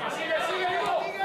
Sigue, sigue, Hugo.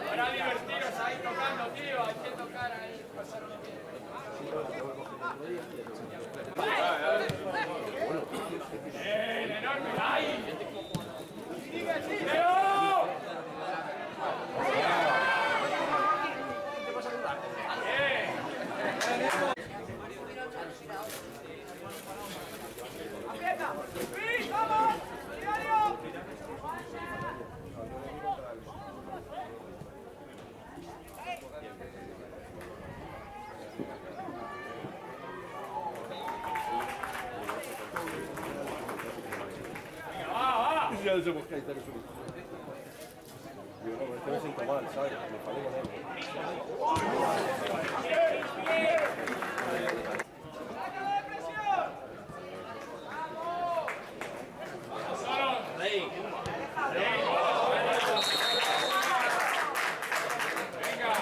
Para divertiros ahí tocando, tío, hay que tocar ahí, pasarlo bien. ¡Enorme! ¡Ahí! ¡Sigue, sigue! ¡Leo! ¡Aprieta! ¡Sí, vamos! ¡Diario! Ya se busca y tal, eso. Yo no me siento mal, ¿sabes? Me falé con él. ¡Sácalo de presión! ¡Vamos! ¡Solo! ¡Rey! ¡Venga!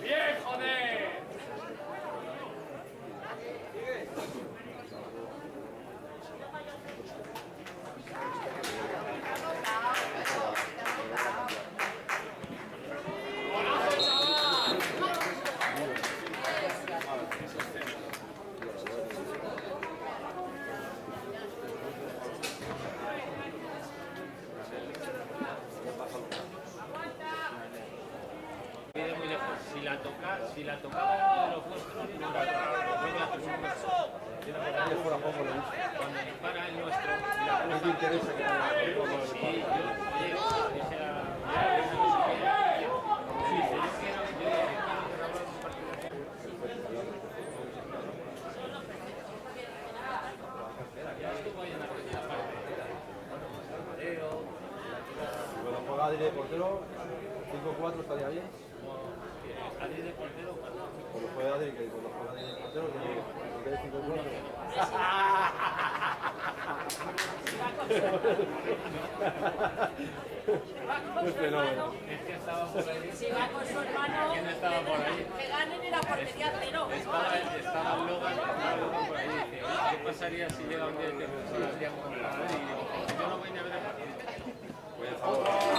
¡Bien, joder! Si la tocaba uno de los vuestros, cuando dispara el nuestro, ¿No te interesa que Bueno, juega Adri de portero, 5-4 estaría bien. Adri de portero, Cuando juega Adri, que cuando juega Adri de portero, que 5-4. Es fenómeno. es que estaba por ahí. Si va con su hermano, ¿Quién estaba por ahí? que ganen en la portería cero. Estaba Logan por ahí. Dice, ¿qué pasaría si llega un día y te las días con Adri? Y digo, yo no voy ni a ver el partido. Por favor.